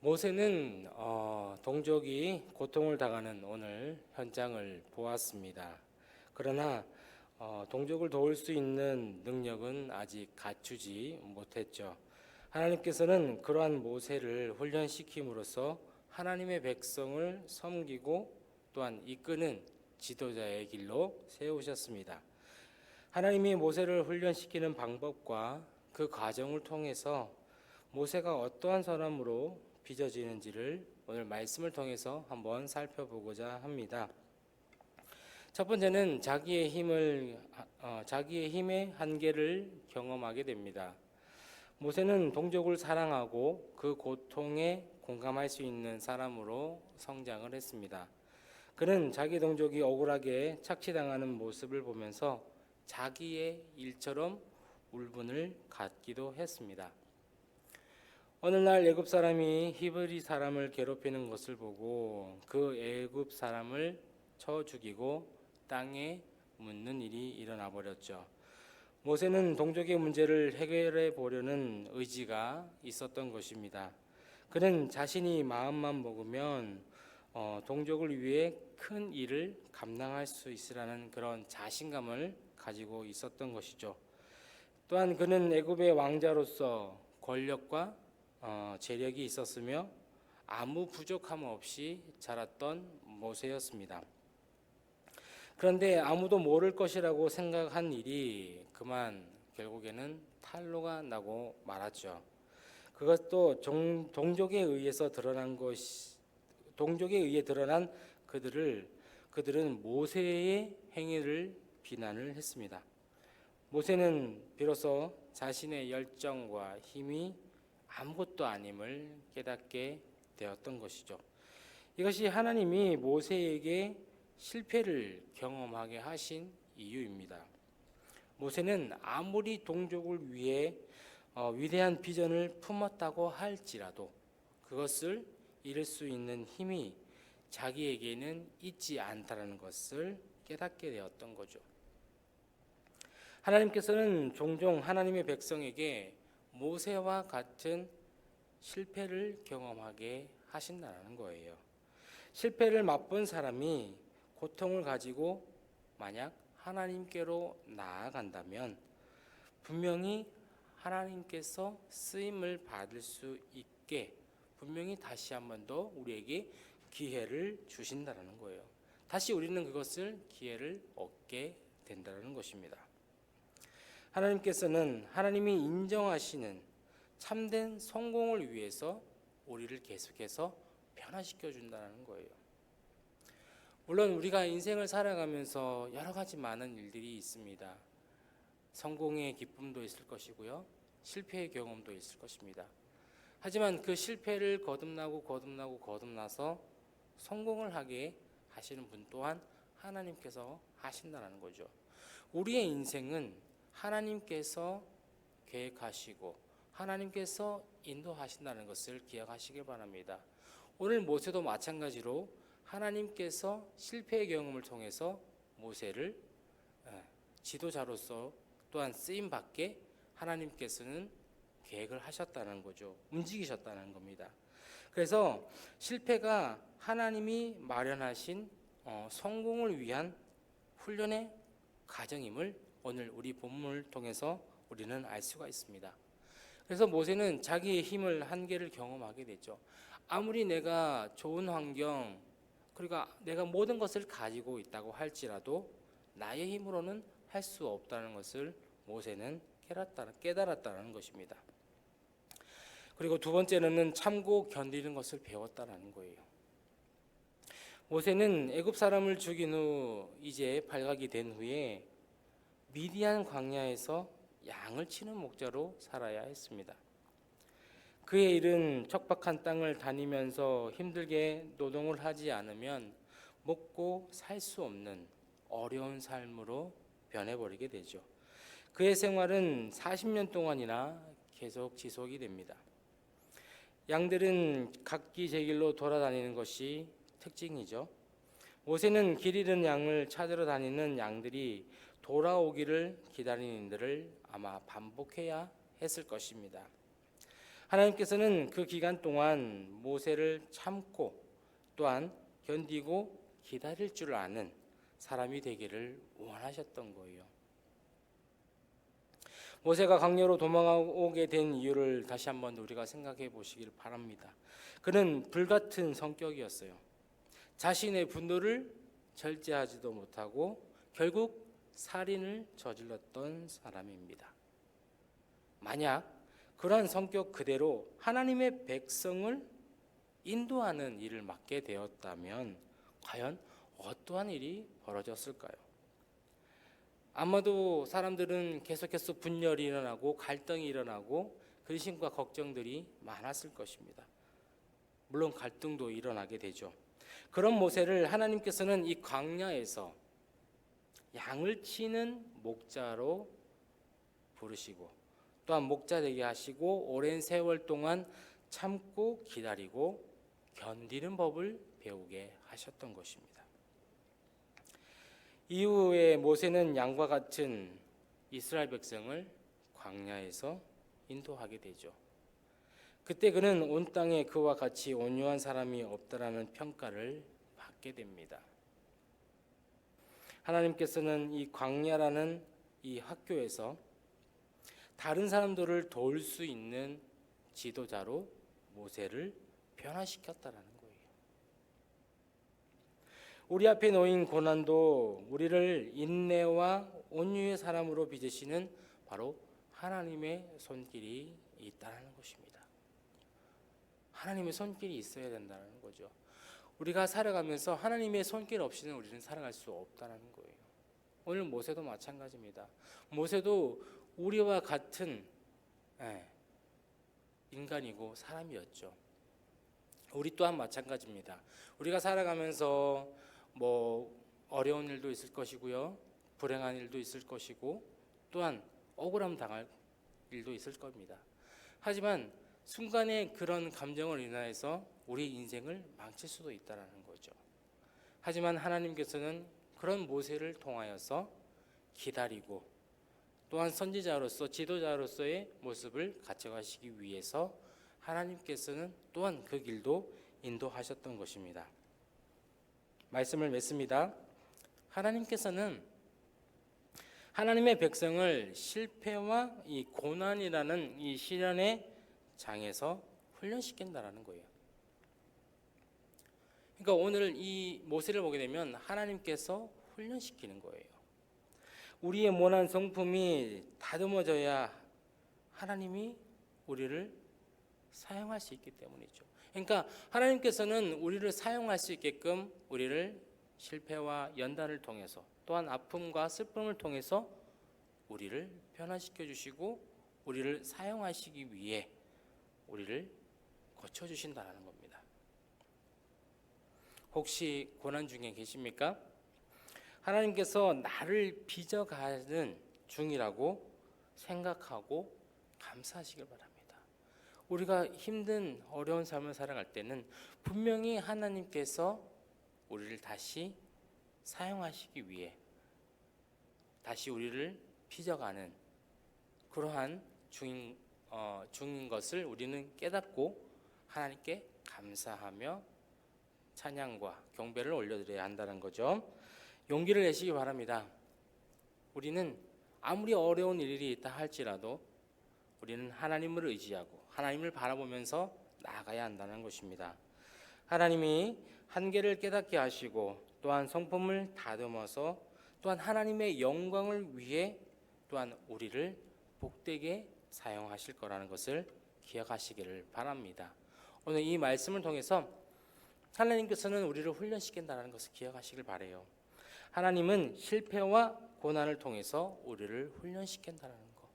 모세는 동족이 고통을 당하는 오늘 현장을 보았습니다. 그러나 동족을 도울 수 있는 능력은 아직 갖추지 못했죠. 하나님께서는 그러한 모세를 훈련시킴으로써 하나님의 백성을 섬기고 또한 이끄는 지도자의 길로 세우셨습니다. 하나님이 모세를 훈련시키는 방법과 그 과정을 통해서 모세가 어떠한 사람으로 빚어지는지를 오늘 말씀을 통해서 한번 살펴보고자 합니다. 첫 번째는 자기의 힘의 한계를 경험하게 됩니다. 모세는 동족을 사랑하고 그 고통에 공감할 수 있는 사람으로 성장을 했습니다. 그는 자기 동족이 억울하게 착취당하는 모습을 보면서 자기의 일처럼 울분을 갖기도 했습니다. 어느 날 애굽 사람이 히브리 사람을 괴롭히는 것을 보고 그 애굽 사람을 쳐 죽이고 땅에 묻는 일이 일어나 버렸죠. 모세는 동족의 문제를 해결해 보려는 의지가 있었던 것입니다. 그는 자신이 마음만 먹으면 동족을 위해 큰 일을 감당할 수 있으라는 그런 자신감을 가지고 있었던 것이죠. 또한 그는 애굽의 왕자로서 권력과 재력이 있었으며 아무 부족함 없이 자랐던 모세였습니다. 그런데 아무도 모를 것이라고 생각한 일이 그만 결국에는 탄로가 나고 말았죠. 그것도 동족에 의해 드러난 그들은 모세의 행위를 비난을 했습니다. 모세는 비로소 자신의 열정과 힘이 아무것도 아님을 깨닫게 되었던 것이죠. 이것이 하나님이 모세에게 실패를 경험하게 하신 이유입니다. 모세는 아무리 동족을 위해 위대한 비전을 품었다고 할지라도 그것을 이룰 수 있는 힘이 자기에게는 있지 않다는 것을 깨닫게 되었던 거죠. 하나님께서는 종종 하나님의 백성에게 모세와 같은 실패를 경험하게 하신다는 거예요. 실패를 맛본 사람이 고통을 가지고 만약 하나님께로 나아간다면 분명히 하나님께서 쓰임을 받을 수 있게 분명히 다시 한 번 더 우리에게 기회를 주신다는 거예요. 다시 우리는 그것을 기회를 얻게 된다는 것입니다. 하나님께서는 하나님이 인정하시는 참된 성공을 위해서 우리를 계속해서 변화시켜 준다는 거예요. 물론 우리가 인생을 살아가면서 여러 가지 많은 일들이 있습니다. 성공의 기쁨도 있을 것이고요, 실패의 경험도 있을 것입니다. 하지만 그 실패를 거듭나서 성공을 하게 하시는 분 또한 하나님께서 하신다는 거죠. 우리의 인생은 하나님께서 계획하시고 하나님께서 인도하신다는 것을 기억하시길 바랍니다. 오늘 모세도 마찬가지로 하나님께서 실패의 경험을 통해서 모세를 지도자로서 또한 쓰임받게 하나님께서는 계획을 하셨다는 거죠. 움직이셨다는 겁니다. 그래서 실패가 하나님이 마련하신 성공을 위한 훈련의 과정임을 오늘 우리 본문을 통해서 우리는 알 수가 있습니다. 그래서 모세는 자기의 힘을 한계를 경험하게 됐죠. 아무리 내가 좋은 환경 그리고 내가 모든 것을 가지고 있다고 할지라도 나의 힘으로는 할 수 없다는 것을 모세는 깨달았다는 것입니다. 그리고 두 번째는 참고 견디는 것을 배웠다는 거예요. 모세는 애굽 사람을 죽인 후 이제 발각이 된 후에 미디안 광야에서 양을 치는 목자로 살아야 했습니다. 그의 일은 척박한 땅을 다니면서 힘들게 노동을 하지 않으면 먹고 살 수 없는 어려운 삶으로 변해버리게 되죠. 그의 생활은 40년 동안이나 계속 지속이 됩니다. 양들은 각기 제 길로 돌아다니는 것이 특징이죠. 모세는 길 잃은 양을 찾으러 다니는 양들이 돌아오기를 기다리는 일들을 아마 반복해야 했을 것입니다. 하나님께서는 그 기간 동안 모세를 참고 또한 견디고 기다릴 줄 아는 사람이 되기를 원하셨던 거예요. 모세가 광야로 도망오게 된 이유를 다시 한번 우리가 생각해 보시길 바랍니다. 그는 불같은 성격이었어요. 자신의 분노를 절제하지도 못하고 결국 살인을 저질렀던 사람입니다. 만약 그러한 성격 그대로 하나님의 백성을 인도하는 일을 맡게 되었다면 과연 어떠한 일이 벌어졌을까요? 아마도 사람들은 계속해서 분열이 일어나고 갈등이 일어나고 근심과 걱정들이 많았을 것입니다. 물론 갈등도 일어나게 되죠. 그런 모세를 하나님께서는 이 광야에서 양을 치는 목자로 부르시고 또한 목자 되게 하시고 오랜 세월 동안 참고 기다리고 견디는 법을 배우게 하셨던 것입니다. 이후에 모세는 양과 같은 이스라엘 백성을 광야에서 인도하게 되죠. 그때 그는 온 땅에 그와 같이 온유한 사람이 없다라는 평가를 받게 됩니다. 하나님께서는 이 광야라는 이 학교에서 다른 사람들을 도울 수 있는 지도자로 모세를 변화시켰다라는 거예요. 우리 앞에 놓인 고난도 우리를 인내와 온유의 사람으로 빚으시는 바로 하나님의 손길이 있다는 것입니다. 하나님의 손길이 있어야 된다는 거죠. 우리가 살아가면서 하나님의 손길 없이는 우리는 살아갈 수 없다는 거예요. 오늘 모세도 마찬가지입니다. 모세도 우리와 같은 인간이고 사람이었죠. 우리 또한 마찬가지입니다. 우리가 살아가면서 어려운 일도 있을 것이고요, 불행한 일도 있을 것이고 또한 억울함 당할 일도 있을 겁니다. 하지만 순간의 그런 감정을 인하여서 우리 인생을 망칠 수도 있다는 거죠. 하지만 하나님께서는 그런 모세를 통하여서 기다리고 또한 선지자로서 지도자로서의 모습을 갖춰가시기 위해서 하나님께서는 또한 그 길도 인도하셨던 것입니다. 말씀을 맺습니다. 하나님께서는 하나님의 백성을 실패와 이 고난이라는 이 시련의 장에서 훈련시킨다라는 거예요. 그러니까 오늘 이 모세를 보게 되면 하나님께서 훈련시키는 거예요. 우리의 모난 성품이 다듬어져야 하나님이 우리를 사용할 수 있기 때문이죠. 그러니까 하나님께서는 우리를 사용할 수 있게끔 우리를 실패와 연단을 통해서 또한 아픔과 슬픔을 통해서 우리를 변화시켜 주시고 우리를 사용하시기 위해 우리를 고쳐주신다는 겁니다. 혹시 고난 중에 계십니까? 하나님께서 나를 빚어가는 중이라고 생각하고 감사하시길 바랍니다. 우리가 힘든 어려운 삶을 살아갈 때는 분명히 하나님께서 우리를 다시 사용하시기 위해 다시 우리를 빚어가는 그러한 중인 것을 우리는 깨닫고 하나님께 감사하며 찬양과 경배를 올려드려야 한다는 거죠. 용기를 내시기 바랍니다. 우리는 아무리 어려운 일이 있다 할지라도 우리는 하나님을 의지하고 하나님을 바라보면서 나아가야 한다는 것입니다. 하나님이 한계를 깨닫게 하시고 또한 성품을 다듬어서 또한 하나님의 영광을 위해 또한 우리를 복되게 사용하실 거라는 것을 기억하시기를 바랍니다. 오늘 이 말씀을 통해서 하나님께서는 우리를 훈련시킨다는 것을 기억하시길 바라요. 하나님은 실패와 고난을 통해서 우리를 훈련시킨다는 것,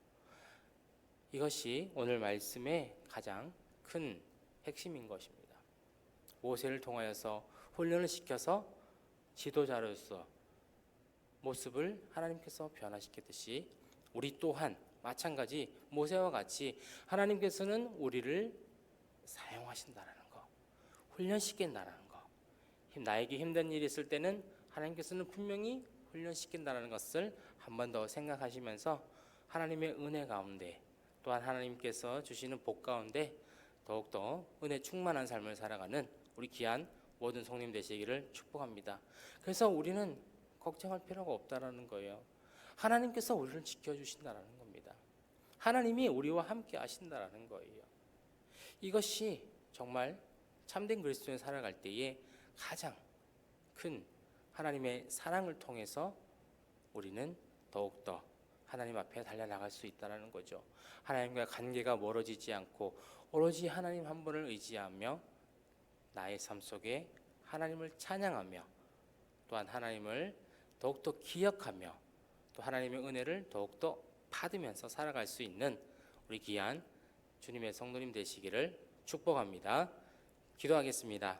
이것이 오늘 말씀의 가장 큰 핵심인 것입니다. 모세를 통하여서 훈련을 시켜서 지도자로서 모습을 하나님께서 변화시켰듯이 우리 또한 마찬가지 모세와 같이 하나님께서는 우리를 사용하신다는 것, 훈련시킨다는 것, 나에게 힘든 일이 있을 때는 하나님께서는 분명히 훈련시킨다는 것을 한 번 더 생각하시면서 하나님의 은혜 가운데 또한 하나님께서 주시는 복 가운데 더욱더 은혜 충만한 삶을 살아가는 우리 귀한 모든 성님 되시기를 축복합니다. 그래서 우리는 걱정할 필요가 없다라는 거예요. 하나님께서 우리를 지켜주신다라는 겁니다. 하나님이 우리와 함께 하신다라는 거예요. 이것이 정말 참된 그리스도인을 살아갈 때에 가장 큰 하나님의 사랑을 통해서 우리는 더욱더 하나님 앞에 달려나갈 수 있다는 거죠. 하나님과 관계가 멀어지지 않고 오로지 하나님 한 분을 의지하며 나의 삶 속에 하나님을 찬양하며 또한 하나님을 더욱더 기억하며 또 하나님의 은혜를 더욱더 받으면서 살아갈 수 있는 우리 귀한 주님의 성도님 되시기를 축복합니다. 기도하겠습니다.